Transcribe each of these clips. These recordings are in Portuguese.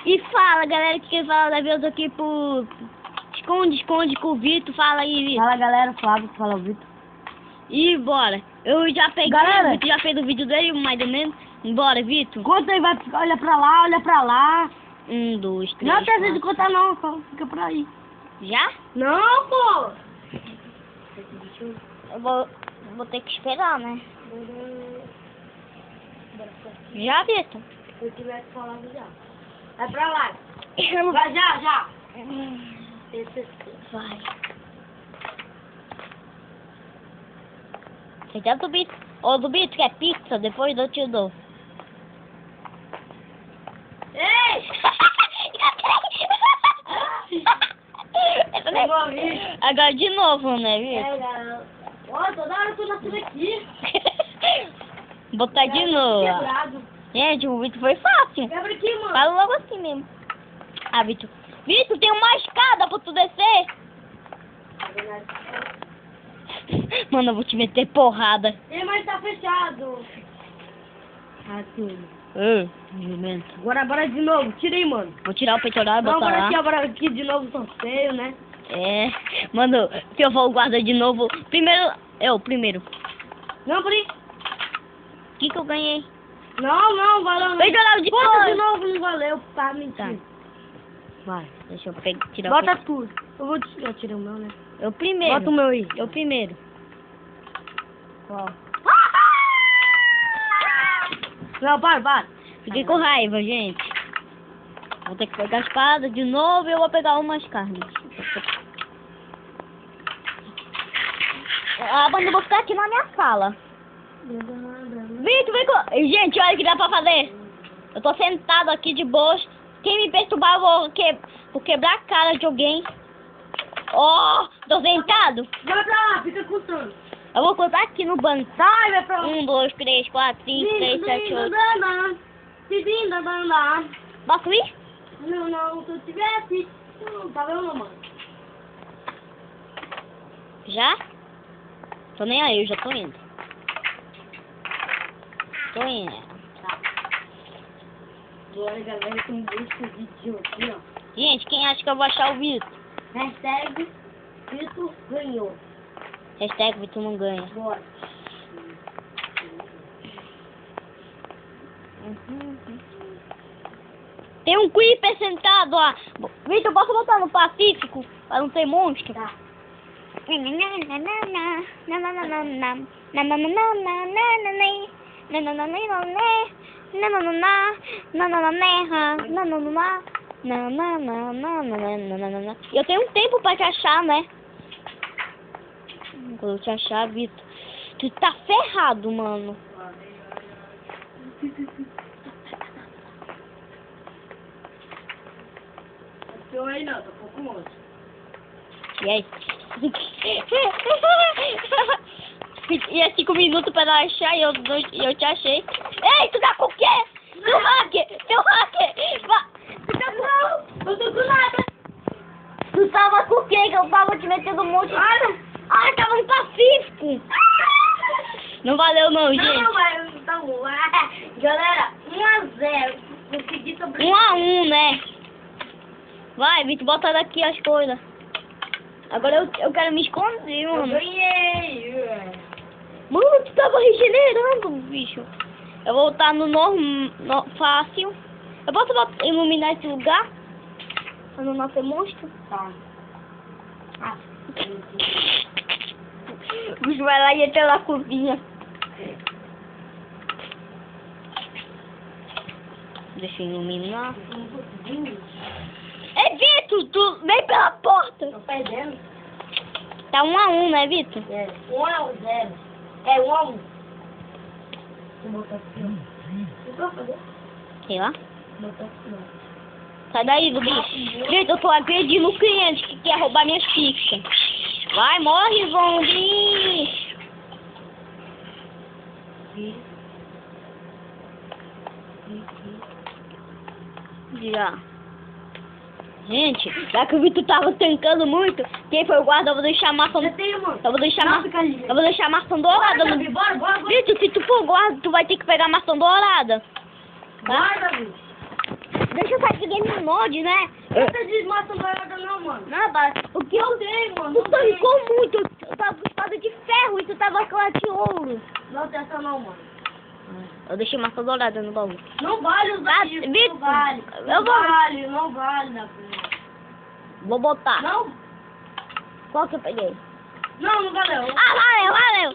E fala, galera, que quem fala da vez aqui pro... Esconde com o Vitor. Fala aí, Vitor. Fala, galera. Flávio, fala o Vitor. E bora. Eu já peguei, Galera. o Vitor já fez o vídeo dele, mais ou menos. Bora, Vitor. Conta aí, vai, olha pra lá, olha pra lá. 1, 2, 3, Não precisa de 4. contar não, só fica por aí. Já? Não, pô. Eu vou ter que esperar, né? Já, Vitor? Se eu tivesse falado já. Vai pra lá. Vai já. Vai. Você quer do Vitor? Ô, do Vitor quer pizza? Depois eu te dou. Ei! Agora de novo, né, Vitor? Galera. Ó, toda hora eu tô nascendo aqui. Botar de novo. Quebrado. Gente, o Vitor foi fácil. Quebra aqui, mano. Fala logo assim mesmo. Ah, Vitor. Vitor, tem uma escada pra tu descer. Mano, eu vou te meter porrada. Ei, mas tá fechado. Assim. Jumento. Agora, bora de novo. Tira aí, mano. Vou tirar o peitoral e Não, botar lá. bora aqui de novo sorteio, né? É. Mano, se eu for o guarda de novo. Primeiro. Não, por aí. O que eu ganhei? Não, valeu. Peitoral de Bota cor. de novo, não valeu. Tá, mentira. Vai, deixa eu tirar o Bota tudo. Eu tirei o meu, né? Eu primeiro. Bota o meu aí. Eu primeiro. Qual? Não, para. Fiquei com raiva, gente. Vou ter que pegar a espada de novo e eu vou pegar umas carnes. Ah, mas eu vou ficar aqui na minha sala. Vitor, vem com... Gente, olha o que dá pra fazer. Eu tô sentado aqui de boa. Quem me perturbar, eu vou quebrar a cara de alguém. Ó, tô sentado. Vai pra lá, fica contando. Eu vou contar aqui no banco. Sai, vai pra lá. 1, 2, 3, 4, 5, 6, 7, 8. Posso ir? Não, se eu tivesse, não tá vendo, mano? Já? Tô nem aí, eu já tô indo. Tô indo. Agora, galera, tem busca de vídeo aqui, ó. Gente, quem acha que eu vou achar o Vitor? Hashtag Vitor ganhou. Hashtag Vitor não ganha. Bora. Tem um Creeper sentado lá. Vitor, posso botar no Pacífico? Pra não ter monstro? Tá. Eu tenho um tempo pra te achar, né? Quando eu te achar, Vitor, tu tá ferrado, mano. Eu aí não, tô um pouco longe. E aí? E é 5 minutos pra ela achar e eu te achei. Ei, tu tá com o quê? Seu hacker! Não, eu tô com nada. Tu tava com o quê? Que eu tava te metendo um monte de... Ah, tava no Pacífico! Não valeu não, gente. Não, mas tá bom. Galera, 1-0. Consegui sobre... 1 a 1, né? Vai, Vitor, bota daqui as coisas. Agora eu quero me esconder, Eu mano. ganhei. Mano, tu tava regenerando, bicho. Eu vou voltar no fácil. Eu posso iluminar esse lugar? Pra não nascer monstro? Tá. O bicho vai lá e entra na cozinha. Deixa eu iluminar. Ei, Vitor, tu vem pela porta. Tô perdendo. Tá 1 a 1, né, Vitor? É, 1-0. É 1-1. Vou botar aqui, ó. O que eu vou fazer? Sei lá. Vou botar aqui, ó. Sai daí do bicho. Gente, eu tô agredindo o cliente que quer roubar minhas fichas. Vai, morre, zombi. Já. Gente, já que o Vitor tava tancando muito, quem foi o guarda, eu vou deixar a maçã... Eu tenho, mano. Eu vou deixar Não, fica ali. Eu vou deixar a maçã dourada. Davi, bora. Vitor, se tu for guarda, tu vai ter que pegar a maçã dourada. Tá? Bora, Davi. deixa eu sair de game mode, né? Não tá desmatando nada não, mano. Nada. O que eu dei, mano. Tu tancou muito. Eu tava com espada de ferro e tu tava com a de ouro. Não tem essa não, mano. Eu deixei uma dourada no baú. Não vale usar isso, não vale. Não vale, né? Vou botar. Não? Qual que eu peguei? Não valeu. Valeu.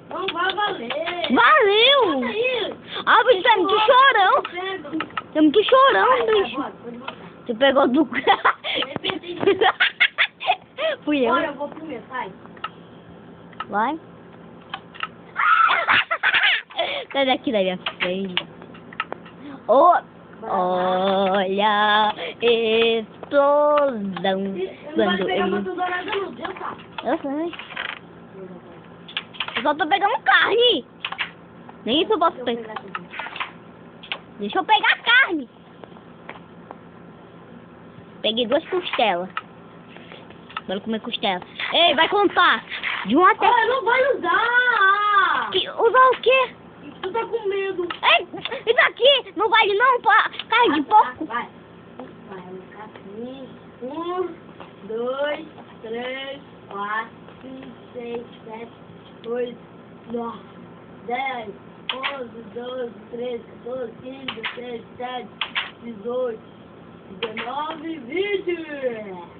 Não vai valer. Valeu. Aí. Ah, você tá muito chorão. Tá muito chorão, bicho. Pode botar. Você pegou do... Fui eu. Olha, eu vou primeiro, sai. Vai. Sai daqui da minha frente. Oh, olha, explosão. Não vai pegar muito dourado não, viu, cara? Eu sei. Eu só tô pegando carne. Nem isso eu posso pegar. Deixa eu pegar carne. Peguei 2 costelas. Bora comer costela. Ei, vai contar. De 1 até... Olha, não vai usar. Usar o quê? Tu tá com medo. Ei, isso aqui não vale não pra carne de porco. Vai, assim. 1, 2, 3, 4, 5, 6, 7, 8, 9, 10, 11, 12, 13, 14, 15, 16, 17, 18, 19, 20.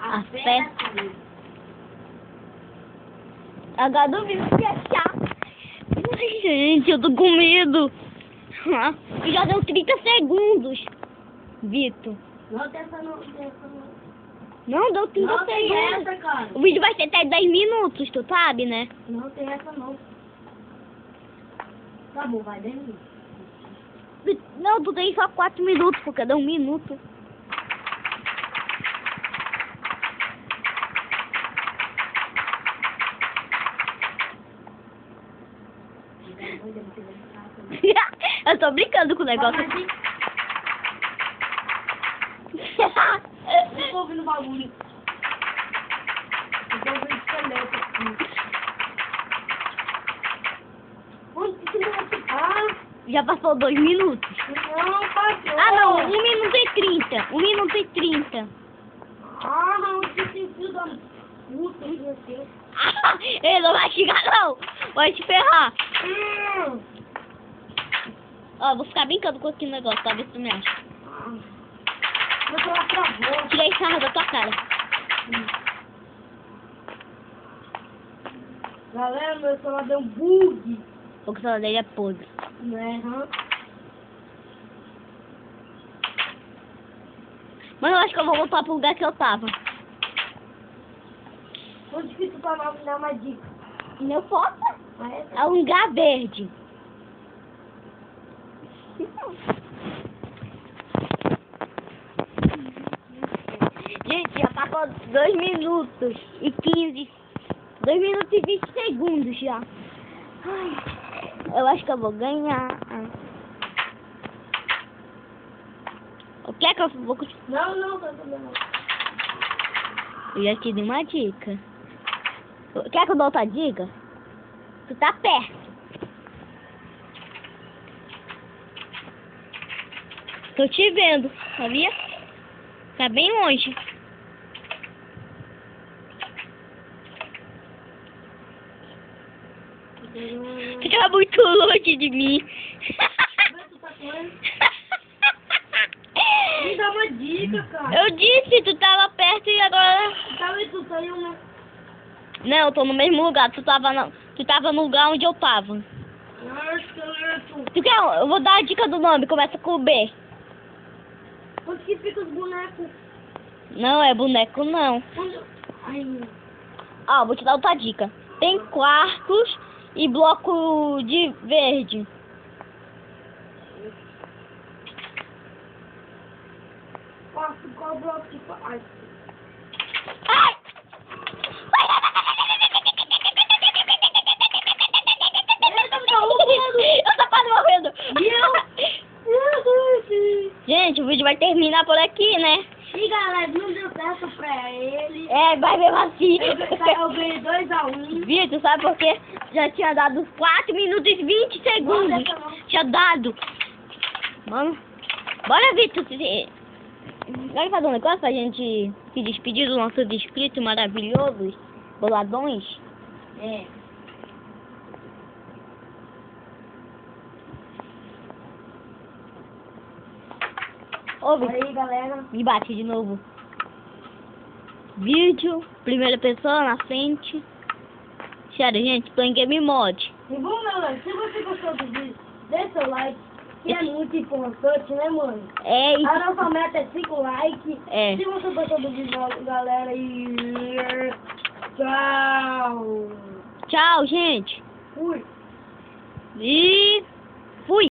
A fé. Agora duvido que é chato. Ai, gente, eu tô com medo. E já deu 30 segundos. Vitor. Não tem essa não, tem essa não. Não, deu 30 Não tem segundos. essa, cara. O vídeo vai ter até 10 minutos, tu sabe, né? Não tem essa não. Tá bom, vai 10 minutos. Não, tu tem só 4 minutos, porque deu 1 minuto. Eu tô brincando com o negócio. Eu tô ouvindo bagulho. Eu tô ouvindo esqueleto aqui. Onde que você vai ficar? Já passou 2 minutos. Não, passou. Ah, não, 1 minuto e 30. 1 minuto e 30. Ah, não, que sentido da puta, meu Deus. Ele não vai chegar, não. Vai te ferrar. Ó, vou ficar brincando com aquele negócio, pra ver se tu me acha. Meu celular travou. Tirei sarro da tua cara. Galera, meu celular deu um bug. O celular dele é podre. Né? Mas eu acho que eu vou voltar pro lugar que eu tava. Onde que tu tá na me dar uma dica? Meu foto Ah, é um lugar verde. Gente, já passou 2 minutos e 15. 2 minutos e 20 segundos já. Ai, eu acho que eu vou ganhar. O que é que eu vou... Não, tá tudo bem. Eu já te dei uma dica. Quer que eu dou outra dica? Tu tá perto. Tô te vendo, sabia? Tá bem longe. Tu tá muito longe de mim. Tu tá com ele? Me dá uma dica, cara. Eu disse, tu tava perto e agora... Tu saiu, né? Não, eu tô no mesmo lugar. Tu tava no lugar onde eu tava. Ah, esqueleto. Tu quer? Eu vou dar a dica do nome, começa com o B. Onde que fica os bonecos? Não, é boneco não. Onde... Ai, Ah, vou te dar outra dica. Tem quartos e bloco de verde. qual bloco que faz? Ai! Eu tô quase morrendo. Meu Deus. Gente, o vídeo vai vai terminar por aqui, né? E galera, não deu certo pra ele. É, vai mesmo assim. Eu ganhei 2-1. Vitor, sabe por quê? Já tinha dado 4 minutos e 20 segundos. Nossa, Tinha dado. Mano, bora, Vitor. Vai fazer um negócio pra gente se despedir dos nossos inscritos maravilhosos, boladões? É. Ô, Olha Vitor, aí, galera. me bate de novo. Vídeo, primeira pessoa na frente. Sério, gente, tô em Game Mode. E bom, galera, se você gostou do vídeo, dê seu like, que é muito importante, né, mano? É isso. A nossa meta é 5 likes. É. Se você gostou do vídeo, galera, e tchau. Tchau, gente. Fui. E fui.